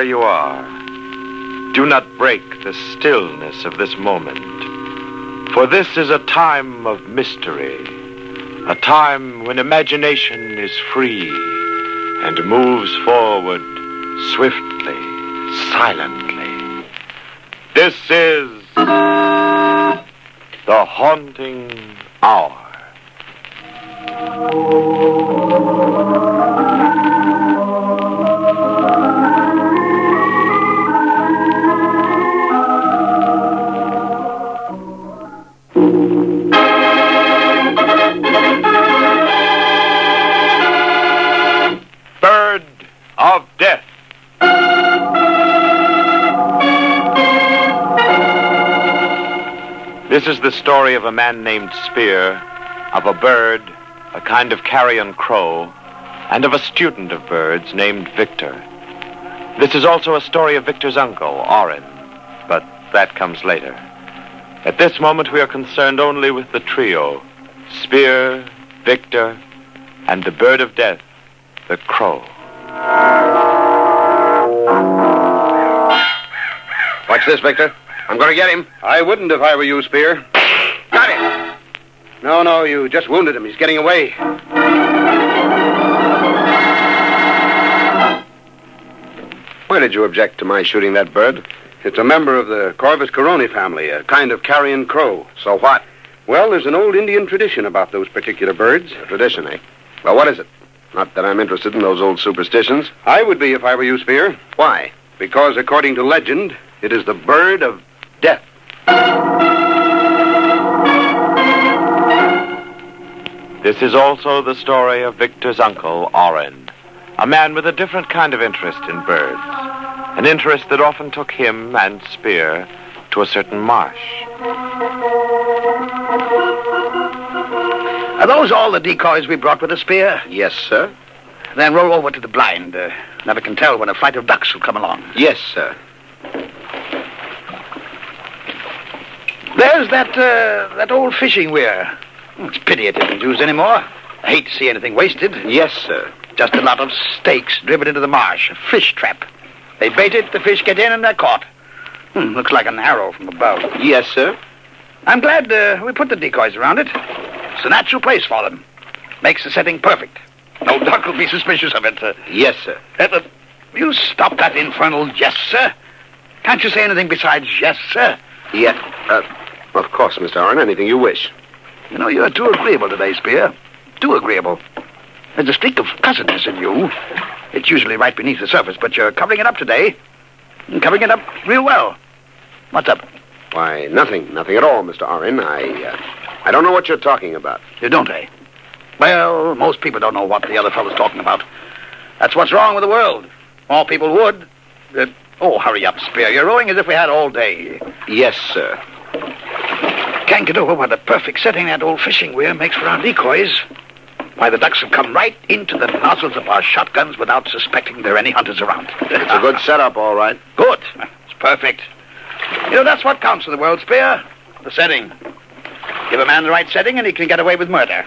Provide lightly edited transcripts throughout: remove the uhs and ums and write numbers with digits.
where you are. Do not break the stillness of this moment. For this is a time of mystery. A time when imagination is free and moves forward swiftly, silently. This is the haunting hour. Bird of Death. This is the story of a man named Spear, of a bird, a kind of carrion crow, and of a student of birds named Victor. This is also a story of Victor's uncle, Orrin, but that comes later. At this moment, we are concerned only with the trio, Spear, Victor, and the bird of death, the crow. Watch this, Victor. I'm going to get him. I wouldn't if I were you, Spear. Got him. No, you just wounded him. He's getting away. Why did you object to my shooting that bird? It's a member of the Corvus Coroni family, a kind of carrion crow. So what? Well, there's an old Indian tradition about those particular birds. A tradition, eh? Well, what is it? Not that I'm interested in those old superstitions. I would be if I were you, Spear. Why? Because, according to legend, it is the bird of death. This is also the story of Victor's uncle, Orrin, a man with a different kind of interest in birds, an interest that often took him and Spear to a certain marsh. Are those all the decoys we brought with us, Spear? Yes, sir. Then roll over to the blind. Never can tell when a flight of ducks will come along. Yes, sir. There's that old fishing weir. It's a pity it isn't used anymore. I hate to see anything wasted. Yes, sir. Just a lot of stakes driven into the marsh. A fish trap. They bait it, the fish get in, and they're caught. Looks like an arrow from above. Yes, sir. I'm glad we put the decoys around it. It's a natural place for them. Makes the setting perfect. No duck will be suspicious of it. Yes, sir. You stop that infernal yes, sir. Can't you say anything besides yes, sir? Yeah, of course, Mr. Orrin. Anything you wish. You know, you're too agreeable today, Spear. Too agreeable. There's a streak of cussedness in you. It's usually right beneath the surface, but you're covering it up today. And covering it up real well. What's up? Why, nothing. Nothing at all, Mr. Orrin. I don't know what you're talking about. You don't, eh? Well, most people don't know what the other fellow's talking about. That's what's wrong with the world. More people would. Hurry up, Spear. You're rowing as if we had all day. Yes, sir. Can't get over what a perfect setting that old fishing weir makes for our decoys. Why, the ducks have come right into the nozzles of our shotguns without suspecting there are any hunters around. It's a good setup, all right. Good. It's perfect. You know, that's what counts in the world, Spear. The setting. Give a man the right setting and he can get away with murder.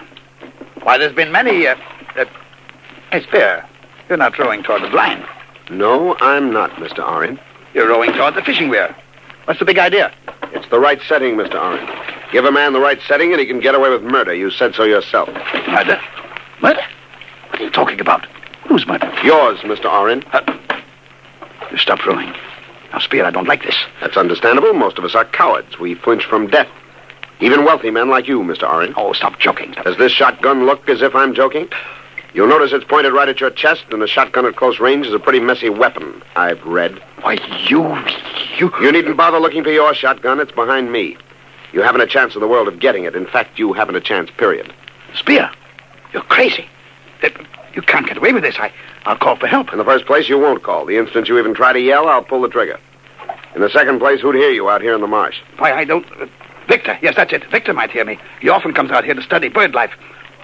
Why, there's been many, Hey, Spear, you're not rowing toward the blind. No, I'm not, Mr. Orrin. You're rowing toward the fishing weir. What's the big idea? It's the right setting, Mr. Orrin. Give a man the right setting and he can get away with murder. You said so yourself. Murder? Murder? What are you talking about? Whose murder? Yours, Mr. Orrin. You stop rowing. Now, Spear, I don't like this. That's understandable. Most of us are cowards. We flinch from death. Even wealthy men like you, Mr. Orrin. Oh, stop joking. Does this shotgun look as if I'm joking? You'll notice it's pointed right at your chest, and a shotgun at close range is a pretty messy weapon, I've read. Why, you... You needn't bother looking for your shotgun. It's behind me. You haven't a chance in the world of getting it. In fact, you haven't a chance, period. Spear, you're crazy. You can't get away with this. I'll call for help. In the first place, you won't call. The instant you even try to yell, I'll pull the trigger. In the second place, who'd hear you out here in the marsh? Why, I don't... Victor, yes, that's it. Victor might hear me. He often comes out here to study bird life.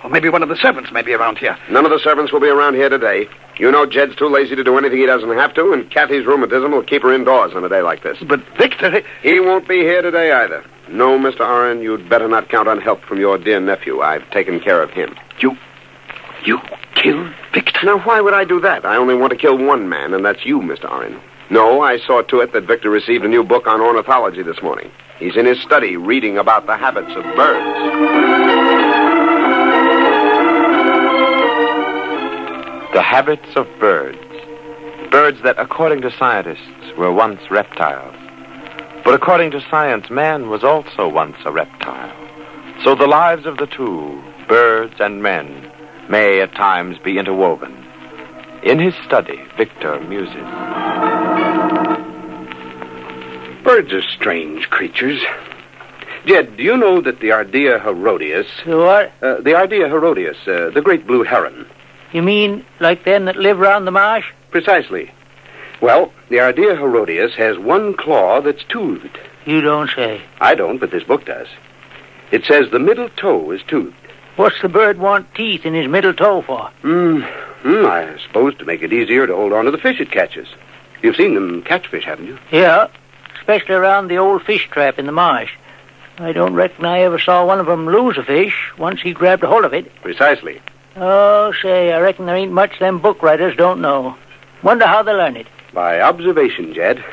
Or maybe one of the servants may be around here. None of the servants will be around here today. You know Jed's too lazy to do anything he doesn't have to, and Kathy's rheumatism will keep her indoors on a day like this. But Victor... He won't be here today either. No, Mr. Orrin, you'd better not count on help from your dear nephew. I've taken care of him. You Kill Victor? Now, why would I do that? I only want to kill one man, and that's you, Mr. Oren. No, I saw to it that Victor received a new book on ornithology this morning. He's in his study reading about the habits of birds. The habits of birds. Birds that, according to scientists, were once reptiles. But according to science, man was also once a reptile. So the lives of the two, birds and men, may at times be interwoven. In his study, Victor muses. Birds are strange creatures. Jed, do you know that the Ardea herodias... What? The Ardea herodias, the great blue heron. You mean like them that live round the marsh? Precisely. Well, the Ardea herodias has one claw that's toothed. You don't say. I don't, but this book does. It says the middle toe is toothed. What's the bird want teeth in his middle toe for? I suppose to make it easier to hold on to the fish it catches. You've seen them catch fish, haven't you? Yeah, especially around the old fish trap in the marsh. I don't reckon I ever saw one of them lose a fish once he grabbed a hold of it. Precisely. Oh, say, I reckon there ain't much them book writers don't know. Wonder how they learn it. By observation, Jed.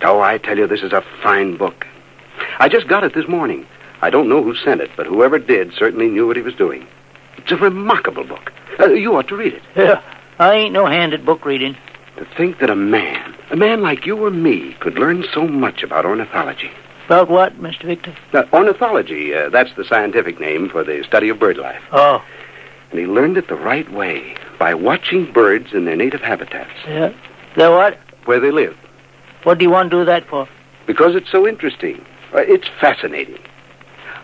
Oh, I tell you, this is a fine book. I just got it this morning. I don't know who sent it, but whoever did certainly knew what he was doing. It's a remarkable book. You ought to read it. Yeah, I ain't no hand at book reading. To think that a man like you or me, could learn so much about ornithology. About what, Mr. Victor? Ornithology, that's the scientific name for the study of bird life. Oh. And he learned it the right way, by watching birds in their native habitats. Yeah. The what? Where they live. What do you want to do that for? Because it's so interesting. It's fascinating.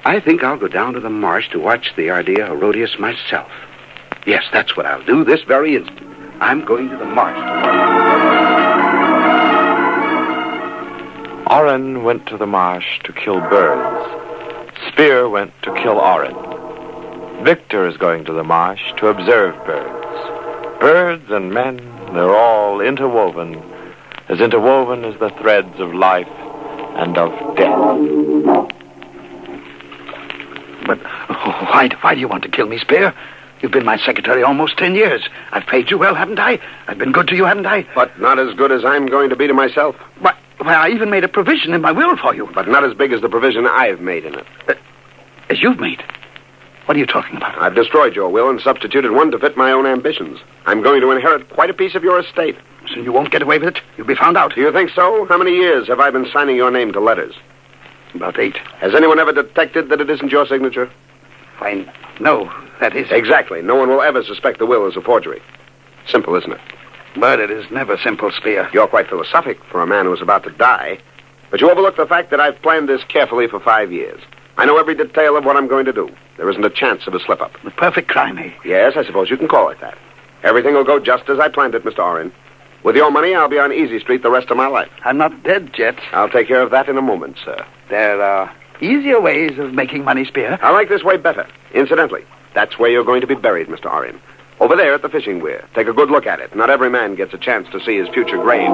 I think I'll go down to the marsh to watch the Ardea herodias myself. Yes, that's what I'll do this very instant. I'm going to the marsh. Oren went to the marsh to kill birds. Spear went to kill Oren. Victor is going to the marsh to observe birds. Birds and men, they're all interwoven as the threads of life and of death. But why do you want to kill me, Spear? You've been my secretary almost 10 years. I've paid you well, haven't I? I've been good to you, haven't I? But not as good as I'm going to be to myself. Why, I even made a provision in my will for you. But not as big as the provision I've made in it. As you've made? What are you talking about? I've destroyed your will and substituted one to fit my own ambitions. I'm going to inherit quite a piece of your estate. So you won't get away with it? You'll be found out. Do you think so? How many years have I been signing your name to letters? About 8. Has anyone ever detected that it isn't your signature? Fine. No, that is... Exactly. No one will ever suspect the will is a forgery. Simple, isn't it? But it is never simple, Spear. You're quite philosophic for a man who's about to die. But you overlook the fact that I've planned this carefully for 5 years. I know every detail of what I'm going to do. There isn't a chance of a slip-up. The perfect crime, eh? Yes, I suppose you can call it that. Everything will go just as I planned it, Mr. Oren. With your money, I'll be on Easy Street the rest of my life. I'm not dead yet. I'll take care of that in a moment, sir. There are easier ways of making money, Spear. I like this way better. Incidentally, that's where you're going to be buried, Mr. Oren. Over there at the fishing weir. Take a good look at it. Not every man gets a chance to see his future grave.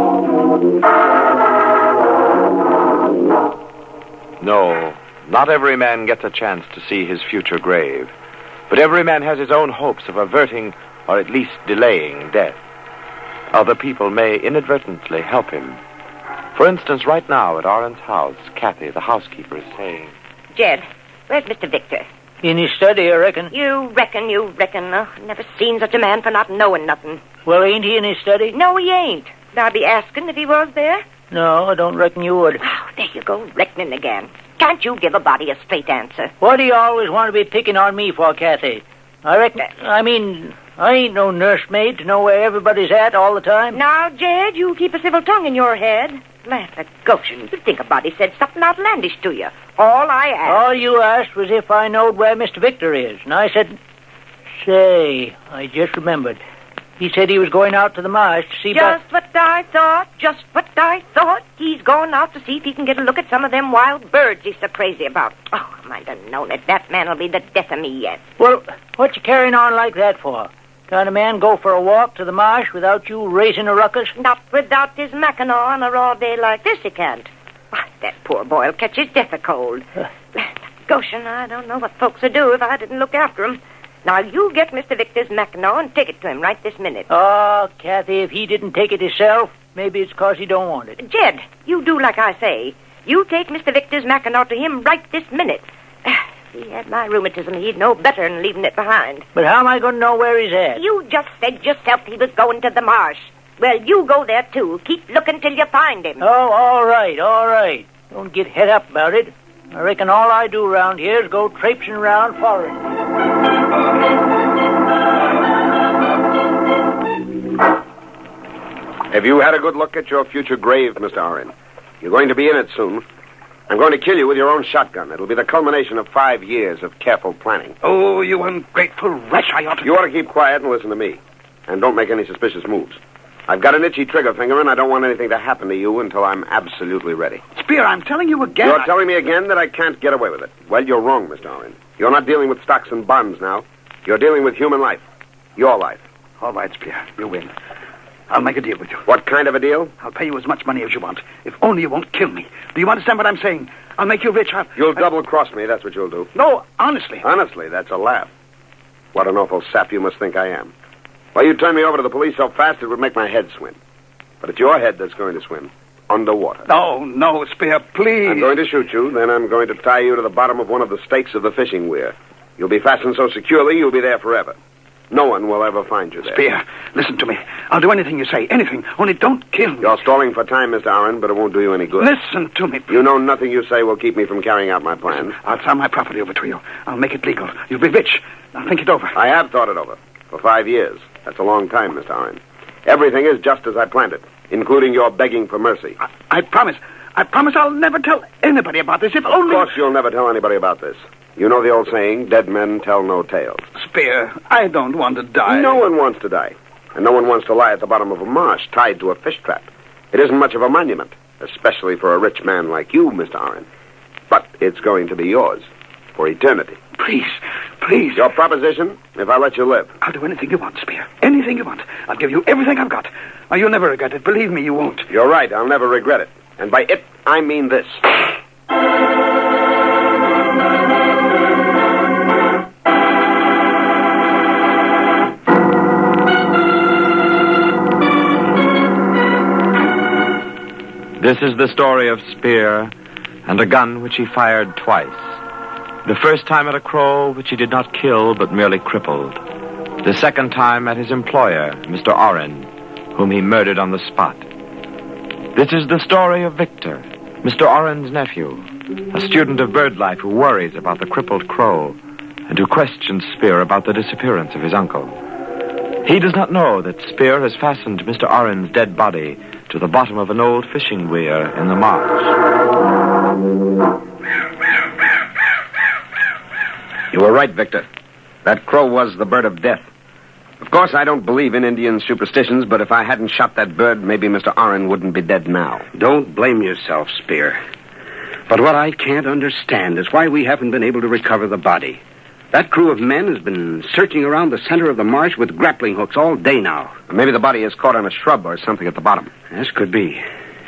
No, not every man gets a chance to see his future grave. But every man has his own hopes of averting or at least delaying death. Other people may inadvertently help him. For instance, right now at Oren's house, Kathy, the housekeeper, is saying... Jed, where's Mr. Victor? In his study, I reckon. You reckon. Oh, never seen such a man for not knowing nothing. Well, ain't he in his study? No, he ain't. I'd be asking if he was there. No, I don't reckon you would. Oh, there you go, reckoning again. Can't you give a body a straight answer? What do you always want to be picking on me for, Kathy? I reckon... I ain't no nursemaid to know where everybody's at all the time. Now, Jed, you keep a civil tongue in your head. Land of Goshen, you'd think a body said something outlandish to you. All I asked... All you asked was if I knowed where Mr. Victor is. And I said... Say, I just remembered. He said he was going out to the marsh to see... Just what I thought. He's going out to see if he can get a look at some of them wild birds he's so crazy about. Oh, I might have known it. That man'll be the death of me yet. Well, what you carrying on like that for? Can't a man go for a walk to the marsh without you raising a ruckus? Not without his mackinaw on a raw day like this, he can't. Why, that poor boy'll catch his death of cold. Goshen, I don't know what folks would do if I didn't look after him. Now, you get Mr. Victor's Mackinaw and take it to him right this minute. Oh, Kathy, if he didn't take it himself, maybe it's 'cause he don't want it. Jed, you do like I say. You take Mr. Victor's Mackinaw to him right this minute. If he had my rheumatism, he'd know better than leaving it behind. But how am I going to know where he's at? You just said yourself he was going to the marsh. Well, you go there, too. Keep looking till you find him. Oh, all right. Don't get head up about it. I reckon all I do around here is go traipsing around following. Have you had a good look at your future grave, Mr. Oren? You're going to be in it soon. I'm going to kill you with your own shotgun. It'll be the culmination of 5 years of careful planning. Oh, you ungrateful wretch. You ought to keep quiet and listen to me. And don't make any suspicious moves. I've got an itchy trigger finger, and I don't want anything to happen to you until I'm absolutely ready. Spear, I'm telling you again. You're telling me again that I can't get away with it. Well, you're wrong, Mr. Oren. You're not dealing with stocks and bonds now. You're dealing with human life. Your life. All right, Spear. You win. I'll make a deal with you. What kind of a deal? I'll pay you as much money as you want, if only you won't kill me. Do you understand what I'm saying? I'll make you rich. You'll double-cross me, that's what you'll do. No, honestly. Honestly, that's a laugh. What an awful sap you must think I am. Why, you turn me over to the police so fast it would make my head swim. But it's your head that's going to swim underwater. No, Spear, please. I'm going to shoot you, then I'm going to tie you to the bottom of one of the stakes of the fishing weir. You'll be fastened so securely you'll be there forever. No one will ever find you there. Spear, listen to me. I'll do anything you say, anything. Only don't kill me. You're stalling for time, Mr. Oren, but it won't do you any good. Listen to me, please. You know nothing you say will keep me from carrying out my plans. I'll turn my property over to you. I'll make it legal. You'll be rich. Now think it over. I have thought it over. For 5 years. That's a long time, Mr. Oren. Everything is just as I planned it, including your begging for mercy. I promise. I promise I'll never tell anybody about this, if only... Of course you'll never tell anybody about this. You know the old saying, dead men tell no tales. Spear, I don't want to die. No one wants to die. And no one wants to lie at the bottom of a marsh, tied to a fish trap. It isn't much of a monument, especially for a rich man like you, Mr. Oren. But it's going to be yours, for eternity. Please. Your proposition, if I let you live. I'll do anything you want, Spear. Anything you want. I'll give you everything I've got. Oh, you'll never regret it. Believe me, you won't. You're right. I'll never regret it. And by it, I mean this. This is the story of Spear and a gun which he fired twice. The first time at a crow which he did not kill but merely crippled. The second time at his employer, Mr. Oren, whom he murdered on the spot. This is the story of Victor, Mr. Oren's nephew, a student of bird life who worries about the crippled crow and who questions Spear about the disappearance of his uncle. He does not know that Spear has fastened Mr. Oren's dead body to the bottom of an old fishing weir in the marsh. You were right, Victor. That crow was the bird of death. Of course, I don't believe in Indian superstitions, but if I hadn't shot that bird, maybe Mr. Oren wouldn't be dead now. Don't blame yourself, Spear. But what I can't understand is why we haven't been able to recover the body. That crew of men has been searching around the center of the marsh with grappling hooks all day now. Maybe the body is caught on a shrub or something at the bottom. This could be.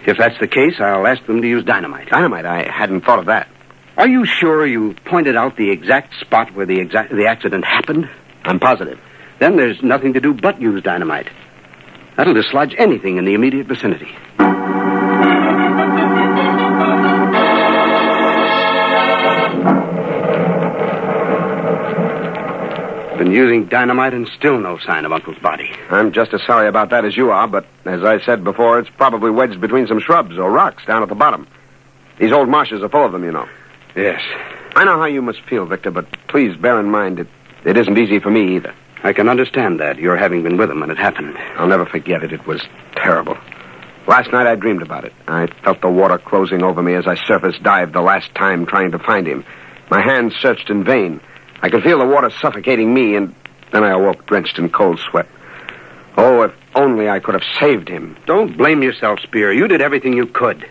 If that's the case, I'll ask them to use dynamite. Dynamite? I hadn't thought of that. Are you sure you pointed out the exact spot where the accident happened? I'm positive. Then there's nothing to do but use dynamite. That'll dislodge anything in the immediate vicinity. Been using dynamite and still no sign of Uncle's body. I'm just as sorry about that as you are, but as I said before, it's probably wedged between some shrubs or rocks down at the bottom. These old marshes are full of them, you know. Yes. I know how you must feel, Victor, but please bear in mind it isn't easy for me either. I can understand that, your having been with him when it happened. I'll never forget it. It was terrible. Last night I dreamed about it. I felt the water closing over me as I surface dived the last time trying to find him. My hands searched in vain. I could feel the water suffocating me, and then I awoke drenched in cold sweat. Oh, if only I could have saved him. Don't blame yourself, Spear. You did everything you could.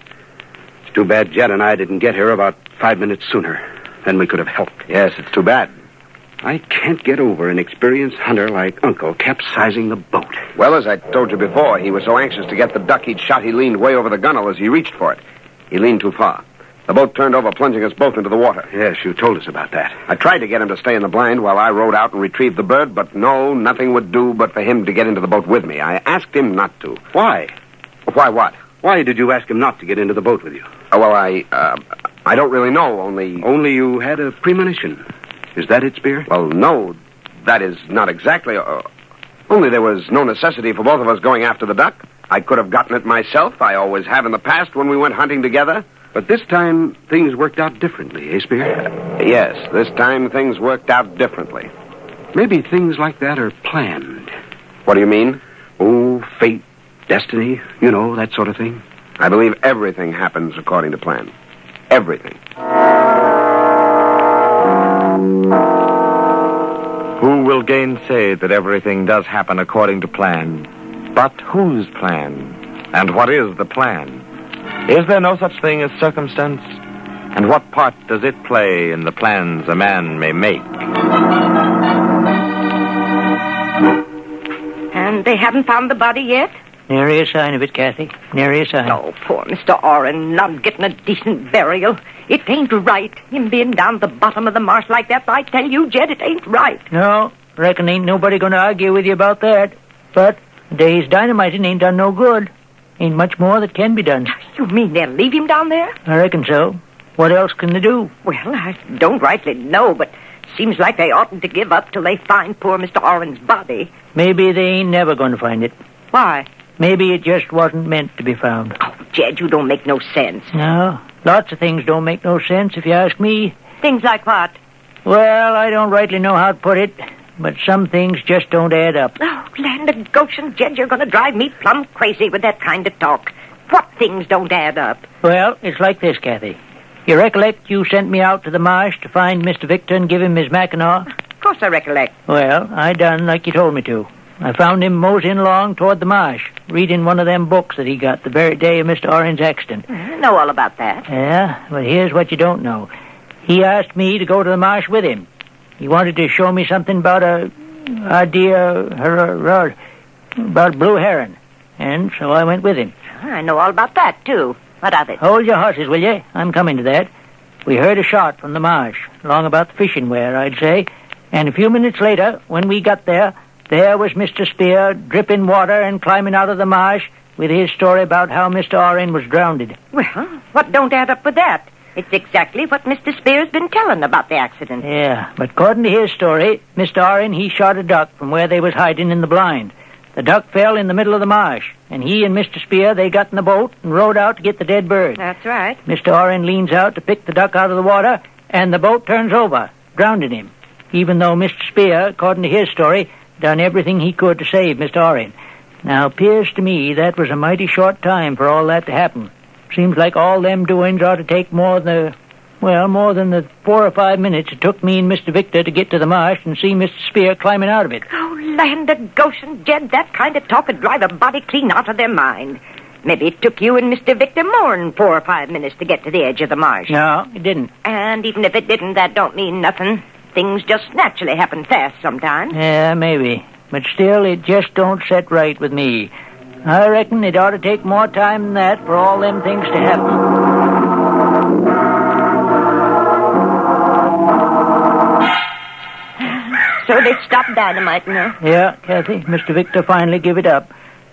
It's too bad Jed and I didn't get here about 5 minutes sooner. Then we could have helped. Yes, it's too bad. I can't get over an experienced hunter like Uncle capsizing the boat. Well, as I told you before, he was so anxious to get the duck he'd shot, he leaned way over the gunwale as he reached for it. He leaned too far. The boat turned over, plunging us both into the water. Yes, you told us about that. I tried to get him to stay in the blind while I rowed out and retrieved the bird, but no, nothing would do but for him to get into the boat with me. I asked him not to. Why? Why what? Why did you ask him not to get into the boat with you? Oh, well, I don't really know, only... Only you had a premonition. Is that it, Spear? Well, no, that is not exactly... only there was no necessity for both of us going after the duck. I could have gotten it myself. I always have in the past when we went hunting together. But this time, things worked out differently, eh, Spear? Yes, this time things worked out differently. Maybe things like that are planned. What do you mean? Oh, fate, destiny, you know, that sort of thing. I believe everything happens according to plan. Everything. Who will gainsay that everything does happen according to plan? But whose plan? And what is the plan? Is there no such thing as circumstance? And what part does it play in the plans a man may make? And they haven't found the body yet? Nary a sign of it, Kathy. Nary a sign. Oh, poor Mr. Oren, not getting a decent burial. It ain't right. Him being down the bottom of the marsh like that, I tell you, Jed, it ain't right. No, reckon ain't nobody gonna argue with you about that. But the day's dynamiting ain't done no good. Ain't much more that can be done. You mean they'll leave him down there? I reckon so. What else can they do? Well, I don't rightly know, but seems like they oughtn't to give up till they find poor Mr. Oren's body. Maybe they ain't never gonna find it. Why? Maybe it just wasn't meant to be found. Oh, Jed, you don't make no sense. No, lots of things don't make no sense if you ask me. Things like what? Well, I don't rightly know how to put it, but some things just don't add up. Oh, land of Goshen, Jed, you're going to drive me plumb crazy with that kind of talk. What things don't add up? Well, it's like this, Kathy. You recollect you sent me out to the marsh to find Mr. Victor and give him his Mackinaw? Of course I recollect. Well, I done like you told me to. I found him moseying along toward the marsh, reading one of them books that he got the very day of Mr. Oren's accident. I know all about that. Yeah, but here's what you don't know. He asked me to go to the marsh with him. He wanted to show me something about about blue heron. And so I went with him. I know all about that, too. What of it? Hold your horses, will you? I'm coming to that. We heard a shot from the marsh, along about the fishing weir, I'd say. And a few minutes later, when we got there was Mr. Spear, dripping water and climbing out of the marsh with his story about how Mr. Oren was drowned. Well, what don't add up with that? It's exactly what Mr. Spear's been telling about the accident. Yeah, but according to his story, Mr. Oren, he shot a duck from where they was hiding in the blind. The duck fell in the middle of the marsh, and he and Mr. Spear, they got in the boat and rowed out to get the dead bird. That's right. Mr. Oren leans out to pick the duck out of the water, and the boat turns over, drowning him, even though Mr. Spear, according to his story, done everything he could to save Mr. Oren. Now, 'pears to me that was a mighty short time for all that to happen. Seems like all them doings ought to take more than the 4 or 5 minutes it took me and Mr. Victor to get to the marsh and see Mr. Spear climbing out of it. Oh, land of Goshen, Jed, that kind of talk would drive a body clean out of their mind. Maybe it took you and Mr. Victor more than 4 or 5 minutes to get to the edge of the marsh. No, it didn't. And even if it didn't, that don't mean nothing. Things just naturally happen fast sometimes. Yeah, maybe. But still, it just don't set right with me. I reckon it ought to take more time than that for all them things to happen. So they stopped dynamiting her. Yeah, Kathy, Mr. Victor finally give it up.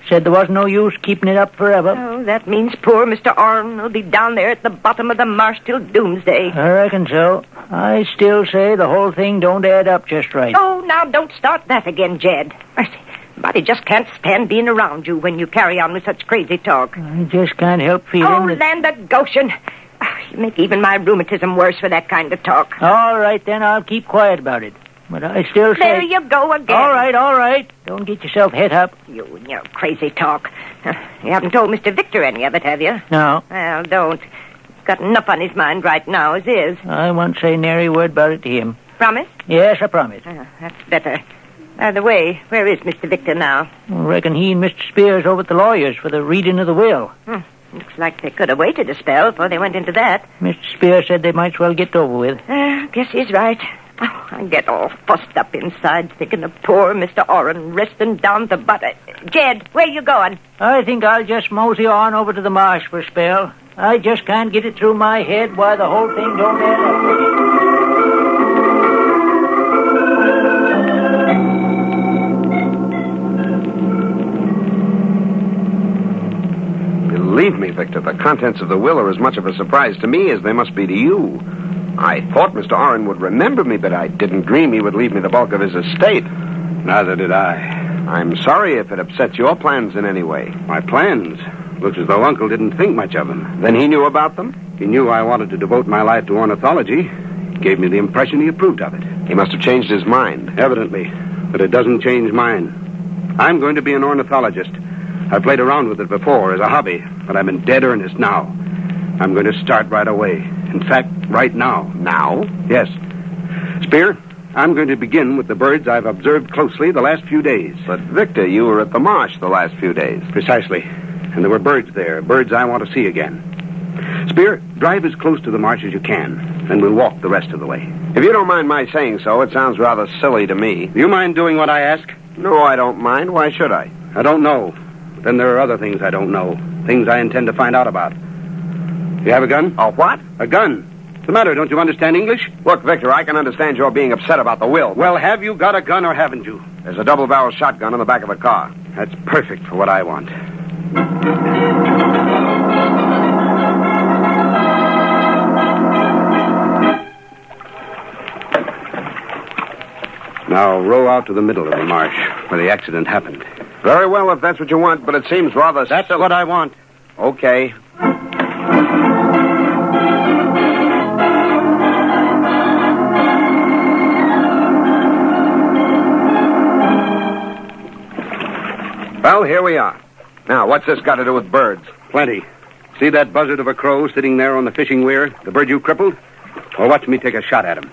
Said there wasn't no use keeping it up forever. Oh, that means poor Mr. Oren will be down there at the bottom of the marsh till doomsday. I reckon so. I still say the whole thing don't add up just right. Oh, now don't start that again, Jed. Body just can't stand being around you when you carry on with such crazy talk. I just can't help feeling Oh, that... land of Goshen. You make even my rheumatism worse for that kind of talk. All right, then, I'll keep quiet about it. But I still say... There you go again. All right. Don't get yourself het up. You and your crazy talk. You haven't told Mr. Victor any of it, have you? No. Well, don't. He's got enough on his mind right now as is. I won't say nary word about it to him. Promise? Yes, I promise. That's better. By the way, where is Mr. Victor now? I reckon he and Mr. Spears over at the lawyer's for the reading of the will. Looks like they could have waited a spell before they went into that. Mr. Spears said they might as well get over with. Guess he's right. Oh, I get all fussed up inside thinking of poor Mr. Oren resting down the butter. Jed, where you going? I think I'll just mosey on over to the marsh for a spell. I just can't get it through my head why the whole thing don't add up. Believe me, Victor, the contents of the will are as much of a surprise to me as they must be to you. I thought Mr. Oren would remember me, but I didn't dream he would leave me the bulk of his estate. Neither did I. I'm sorry if it upsets your plans in any way. My plans? Looks as though Uncle didn't think much of them. Then he knew about them? He knew I wanted to devote my life to ornithology. Gave me the impression he approved of it. He must have changed his mind. Evidently. But it doesn't change mine. I'm going to be an ornithologist. I've played around with it before as a hobby, but I'm in dead earnest now. I'm going to start right away. In fact, right now. Now? Yes. Spear, I'm going to begin with the birds I've observed closely the last few days. But, Victor, you were at the marsh the last few days. Precisely. And there were birds there, birds I want to see again. Spear, drive as close to the marsh as you can, and we'll walk the rest of the way. If you don't mind my saying so, it sounds rather silly to me. Do you mind doing what I ask? No, I don't mind. Why should I? I don't know. Then there are other things I don't know. Things I intend to find out about. You have a gun? A what? A gun. What's the matter? Don't you understand English? Look, Victor, I can understand your being upset about the will. Well, have you got a gun or haven't you? There's a double-barrel shotgun in the back of the car. That's perfect for what I want. Now, row out to the middle of the marsh, where the accident happened. Very well, if that's what you want, but it seems rather... That's what I want. Okay. Well, here we are. Now, what's this got to do with birds? Plenty. See that buzzard of a crow sitting there on the fishing weir? The bird you crippled? Well, watch me take a shot at him.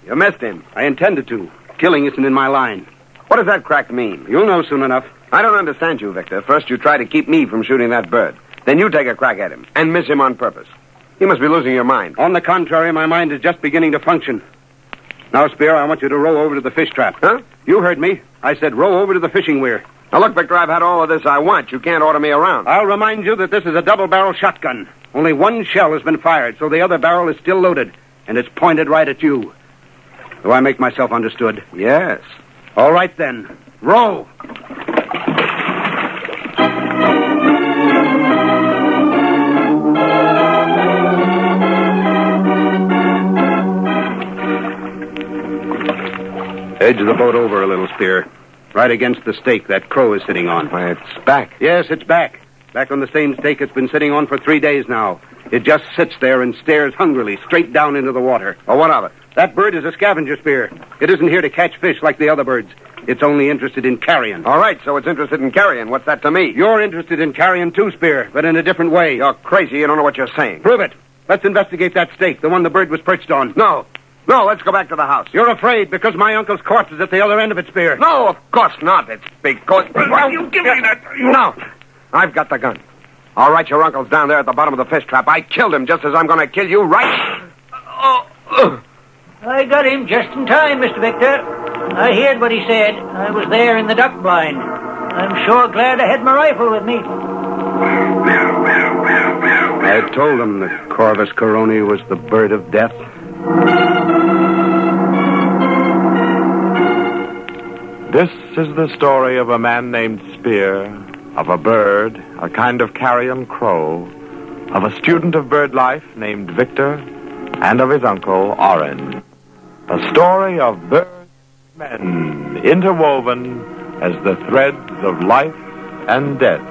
You missed him. I intended to. Killing isn't in my line. What does that crack mean? You'll know soon enough. I don't understand you, Victor. First, you try to keep me from shooting that bird. Then you take a crack at him and miss him on purpose. You must be losing your mind. On the contrary, my mind is just beginning to function. Now, Spear, I want you to row over to the fish trap. Huh? You heard me. I said row over to the fishing weir. Now, look, Victor, I've had all of this I want. You can't order me around. I'll remind you that this is a double-barrel shotgun. Only one shell has been fired, so the other barrel is still loaded, and it's pointed right at you. Do I make myself understood? Yes. All right, then. Row! Edge the boat over a little, Spear. Right against the stake that crow is sitting on. Why, it's back. Yes, it's back. Back on the same stake it's been sitting on for 3 days now. It just sits there and stares hungrily straight down into the water. Well, what of it? That bird is a scavenger, Spear. It isn't here to catch fish like the other birds. It's only interested in carrion. All right, so it's interested in carrion. What's that to me? You're interested in carrion too, Spear, but in a different way. You're crazy. You don't know what you're saying. Prove it. Let's investigate that stake, the one the bird was perched on. No. No, let's go back to the house. You're afraid because my uncle's corpse is at the other end of it, Spear. No, of course not. It's because... Well, you give me that. No. I've got the gun. All right, your uncle's down there at the bottom of the fish trap. I killed him just as I'm going to kill you right... I got him just in time, Mr. Victor. I heard what he said. I was there in the duck blind. I'm sure glad I had my rifle with me. I told him the Corvus Coroni was the bird of death. This is the story of a man named Spear, of a bird, a kind of carrion crow, of a student of bird life named Victor, and of his uncle, Oren. A story of birds and men interwoven as the threads of life and death.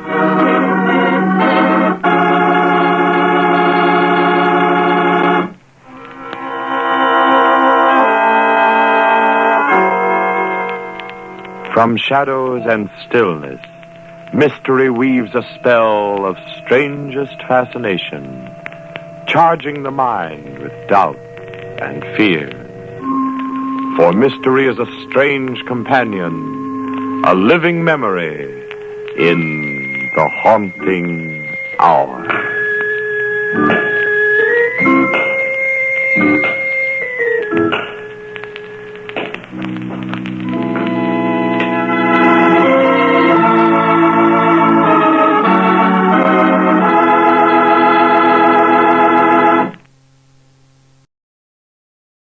From shadows and stillness, mystery weaves a spell of strangest fascination, charging the mind with doubt and fear. For mystery is a strange companion, a living memory in the haunting hour.